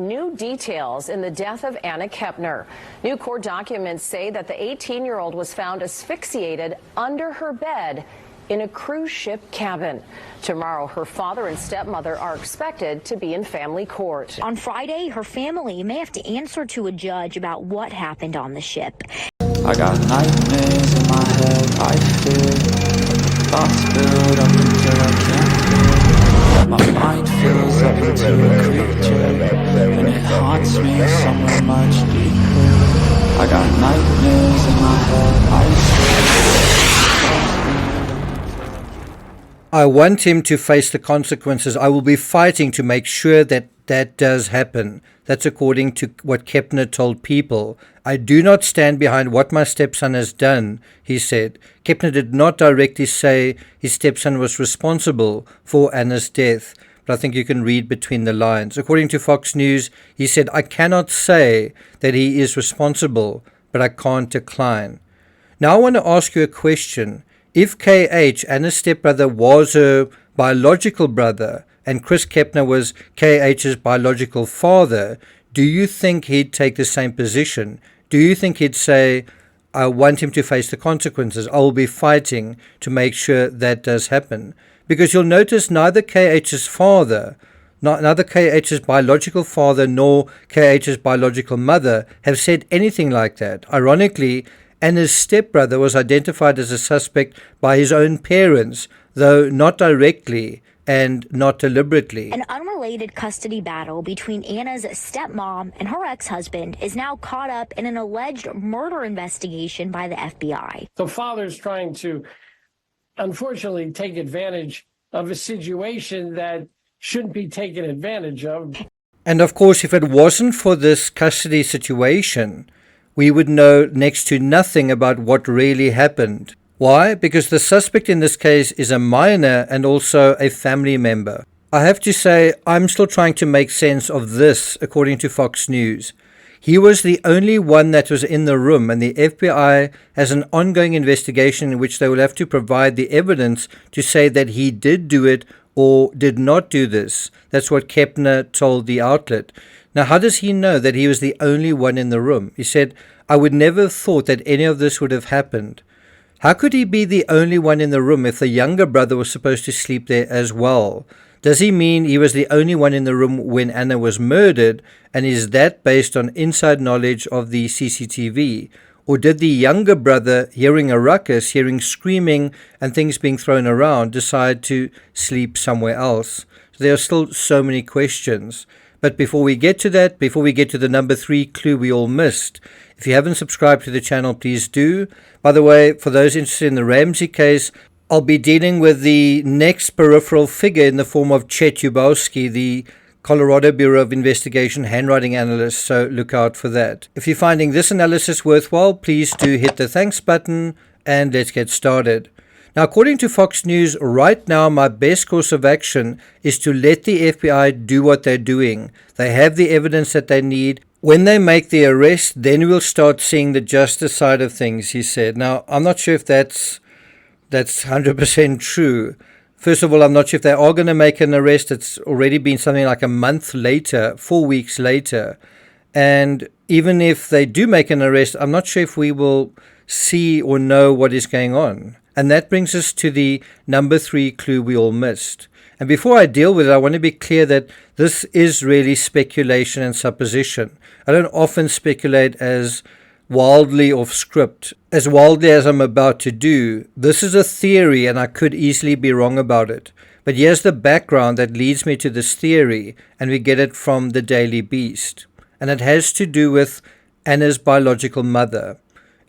New details in the death of Anna Kepner. New court documents say that the 18-year-old was found asphyxiated under her bed in a cruise ship cabin. Tomorrow, her father and stepmother are expected to be in family court. On Friday, her family may have to answer to a judge about what happened on the ship. I got nightmares in my head, I fear thoughts build up until I can't feel. My mind fills up into a creature, and it haunts me somewhere much deeper. I got nightmares in my head, I I want him to face the consequences. I will be fighting to make sure that that does happen. That's according to what Kepner told People. I do not stand behind what my stepson has done, he said. Kepner did not directly say his stepson was responsible for Anna's death, but I think you can read between the lines. According to Fox News, he said, I cannot say that he is responsible, but I can't decline. Now I want to ask you a question. If KH, Anna's stepbrother, was her biological brother, and Chris Kepner was KH's biological father, do you think he'd take the same position? Do you think he'd say, I want him to face the consequences. I will be fighting to make sure that does happen? Because you'll notice neither KH's father, neither KH's biological father nor KH's biological mother have said anything like that. Ironically, Anna's stepbrother was identified as a suspect by his own parents, though not directly and not deliberately. An unrelated custody battle between Anna's stepmom and her ex-husband is now caught up in an alleged murder investigation by the FBI. The father's trying to, unfortunately, take advantage of a situation that shouldn't be taken advantage of. And of course, if it wasn't for this custody situation, we would know next to nothing about what really happened. Why? Because the suspect in this case is a minor and also a family member. I have to say, I'm still trying to make sense of this, according to Fox News. He was the only one that was in the room, and the FBI has an ongoing investigation in which they will have to provide the evidence to say that he did do it or did not do this. That's what Kepner told the outlet. Now, how does he know that he was the only one in the room? He said, I would never have thought that any of this would have happened. How could he be the only one in the room if the younger brother was supposed to sleep there as well? Does he mean he was the only one in the room when Anna was murdered, and is that based on inside knowledge of the CCTV? Or did the younger brother, hearing a ruckus, hearing screaming and things being thrown around, decide to sleep somewhere else? So there are still so many questions. But before we get to that, before we get to the number 3 clue we all missed, if you haven't subscribed to the channel, please do. By the way, for those interested in the Ramsey case, I'll be dealing with the next peripheral figure in the form of Chet Ubowski, the Colorado Bureau of Investigation handwriting analyst, so look out for that. If you're finding this analysis worthwhile, please do hit the thanks button, and let's get started. Now, according to Fox News, right now my best course of action is to let the FBI do what they're doing. They have the evidence that they need. When they make the arrest, then we'll start seeing the justice side of things, he said. Now, I'm not sure if that's 100% true. First of all, I'm not sure if they are going to make an arrest. It's already been something like a month later, 4 weeks later. And even if they do make an arrest, I'm not sure if we will see or know what is going on. And that brings us to the number 3 clue we all missed. And before I deal with it, I want to be clear that this is really speculation and supposition. I don't often speculate as wildly off script, as wildly as I'm about to do. This is a theory, and I could easily be wrong about it. But here's the background that leads me to this theory, and we get it from the Daily Beast. And it has to do with Anna's biological mother.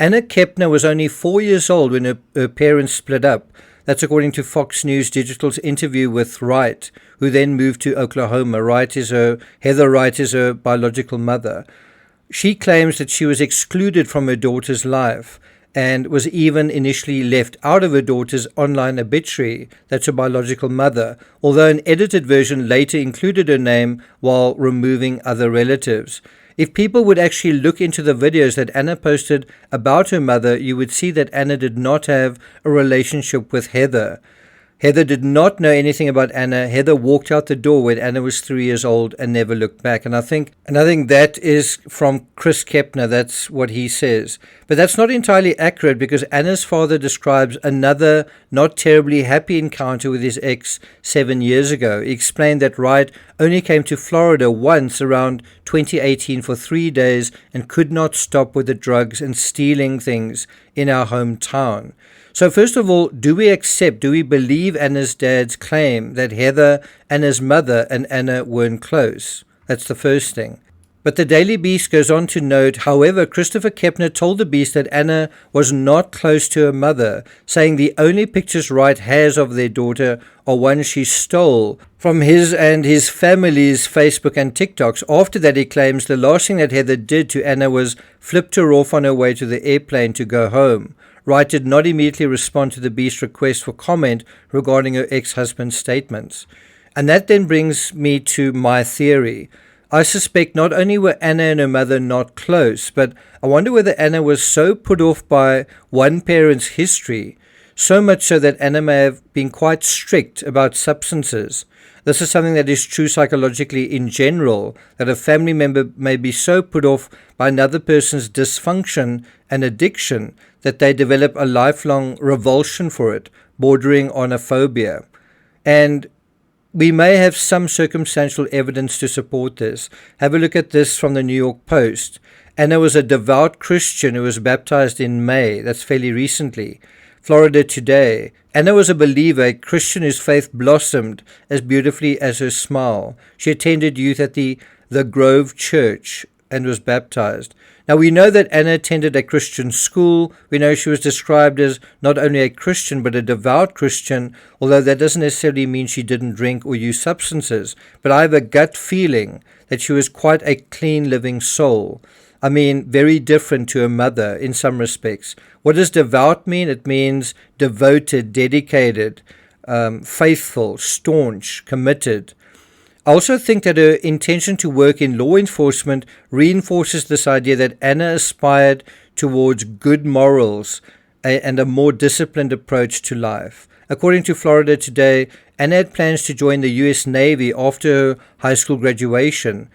Anna Kepner was only 4 years old when her parents split up. That's according to Fox News Digital's interview with Wright, who then moved to Oklahoma. Heather Wright is her biological mother. She claims that she was excluded from her daughter's life and was even initially left out of her daughter's online obituary. That's her biological mother, although an edited version later included her name while removing other relatives. If people would actually look into the videos that Anna posted about her mother, you would see that Anna did not have a relationship with Heather. Heather did not know anything about Anna. Heather walked out the door when Anna was 3 years old and never looked back. And I think that is from Chris Kepner. That's what he says. But that's not entirely accurate, because Anna's father describes another not terribly happy encounter with his ex 7 years ago. He explained that Wright only came to Florida once around 2018 for 3 days and could not stop with the drugs and stealing things in our hometown. So first of all, do we believe Anna's dad's claim that Heather, Anna's mother, and Anna weren't close? That's the first thing. But the Daily Beast goes on to note, however, Christopher Kepner told the Beast that Anna was not close to her mother, saying the only pictures Wright has of their daughter are ones she stole from his and his family's Facebook and TikToks. After that, he claims the last thing that Heather did to Anna was flipped her off on her way to the airplane to go home. Wright did not immediately respond to the Beast's request for comment regarding her ex-husband's statements. And that then brings me to my theory. I suspect not only were Anna and her mother not close, but I wonder whether Anna was so put off by one parent's history, so much so that Anna may have been quite strict about substances. This is something that is true psychologically in general, that a family member may be so put off by another person's dysfunction and addiction that they develop a lifelong revulsion for it, bordering on a phobia. And we may have some circumstantial evidence to support this. Have a look at this from the New York Post. Anna was a devout Christian who was baptized in May. That's fairly recently. Florida Today. Anna was a believer, a Christian whose faith blossomed as beautifully as her smile. She attended youth at the Grove Church and was baptized. Now, we know that Anna attended a Christian school. We know she was described as not only a Christian, but a devout Christian, although that doesn't necessarily mean she didn't drink or use substances. But I have a gut feeling that she was quite a clean living soul. I mean, very different to her mother in some respects. What does devout mean? It means devoted, dedicated, faithful, staunch, committed. I also think that her intention to work in law enforcement reinforces this idea that Anna aspired towards good morals and a more disciplined approach to life. According to Florida Today, Anna had plans to join the U.S. Navy after her high school graduation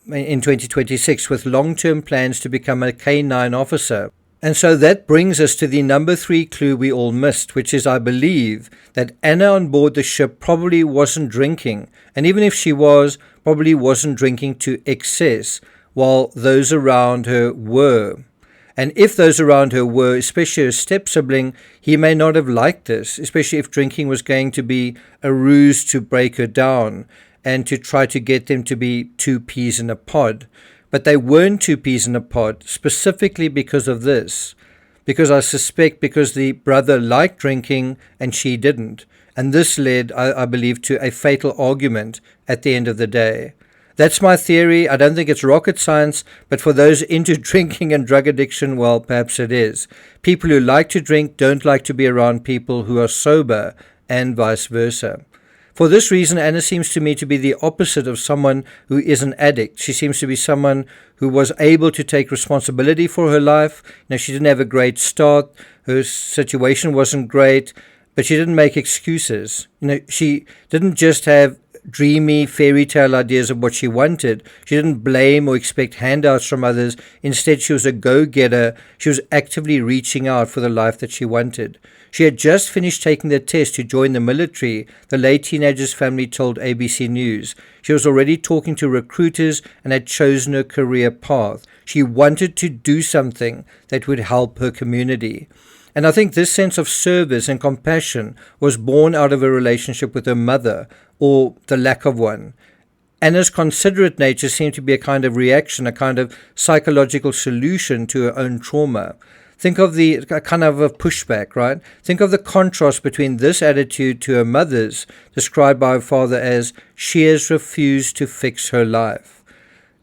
in 2026, with long-term plans to become a K-9 officer. And so that brings us to the number 3 clue we all missed, which is, I believe, that Anna on board the ship probably wasn't drinking. And even if she was, probably wasn't drinking to excess, while those around her were. And if those around her were, especially her step-sibling, he may not have liked this, especially if drinking was going to be a ruse to break her down and to try to get them to be 2 peas in a pod. But they weren't 2 peas in a pod, specifically because of this. Because I suspect because the brother liked drinking and she didn't. And this led, I believe, to a fatal argument at the end of the day. That's my theory. I don't think it's rocket science, but for those into drinking and drug addiction, well, perhaps it is. People who like to drink don't like to be around people who are sober, and vice versa. For this reason, Anna seems to me to be the opposite of someone who is an addict. She seems to be someone who was able to take responsibility for her life. She didn't have a great start. Her situation wasn't great, but she didn't make excuses. She didn't just have dreamy fairy tale ideas of what she wanted. She didn't blame or expect handouts from others. Instead, she was a go-getter. She was actively reaching out for the life that she wanted. She had just finished taking the test to join the military, the late teenager's family told ABC News. She was already talking to recruiters and had chosen her career path. She wanted to do something that would help her community. And I think this sense of service and compassion was born out of a relationship with her mother, or the lack of one. Anna's considerate nature seemed to be a kind of reaction, a kind of psychological solution to her own trauma. Think of the kind of a pushback, right? Think of the contrast between this attitude to her mother's, described by her father as, she has refused to fix her life.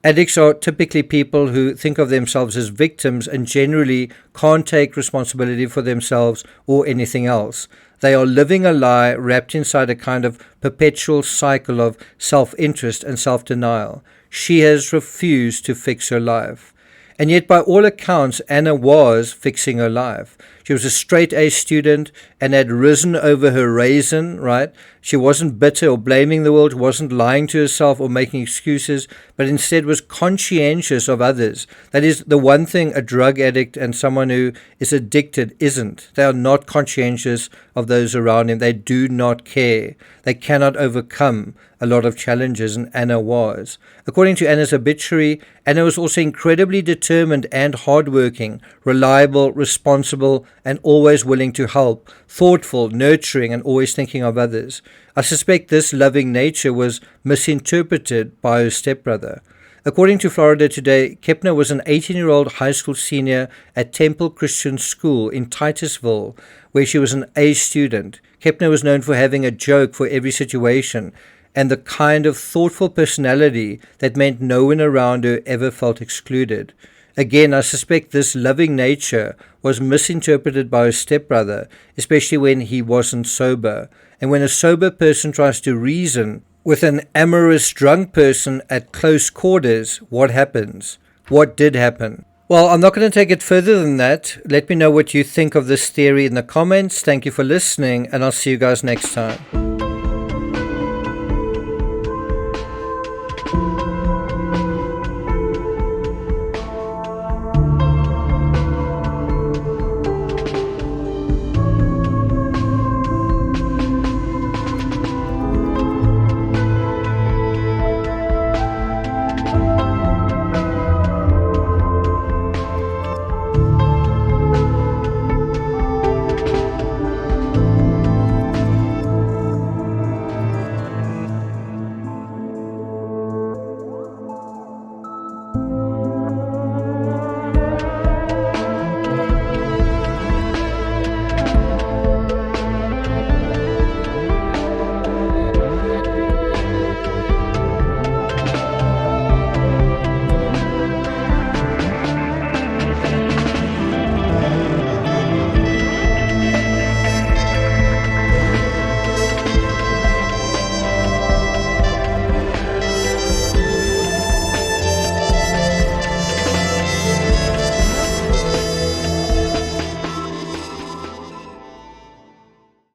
Addicts are typically people who think of themselves as victims and generally can't take responsibility for themselves or anything else. They are living a lie wrapped inside a kind of perpetual cycle of self-interest and self-denial. She has refused to fix her life. And yet, by all accounts, Anna was fixing her life. She was a straight A student and had risen over her raisin, right? She wasn't bitter or blaming the world, wasn't lying to herself or making excuses, but instead was conscientious of others. That is the one thing a drug addict and someone who is addicted isn't. They are not conscientious of those around him. They do not care. They cannot overcome a lot of challenges, and Anna was. According to Anna's obituary, Anna was also incredibly determined and hardworking, reliable, responsible, and always willing to help, thoughtful, nurturing, and always thinking of others. I suspect this loving nature was misinterpreted by her stepbrother. According to Florida Today, Kepner was an 18-year-old high school senior at Temple Christian School in Titusville, where she was an A student. Kepner was known for having a joke for every situation and the kind of thoughtful personality that meant no one around her ever felt excluded. Again, I suspect this loving nature was misinterpreted by her stepbrother, especially when he wasn't sober. And when a sober person tries to reason with an amorous drunk person at close quarters, what happens? What did happen? Well, I'm not going to take it further than that. Let me know what you think of this theory in the comments. Thank you for listening, and I'll see you guys next time.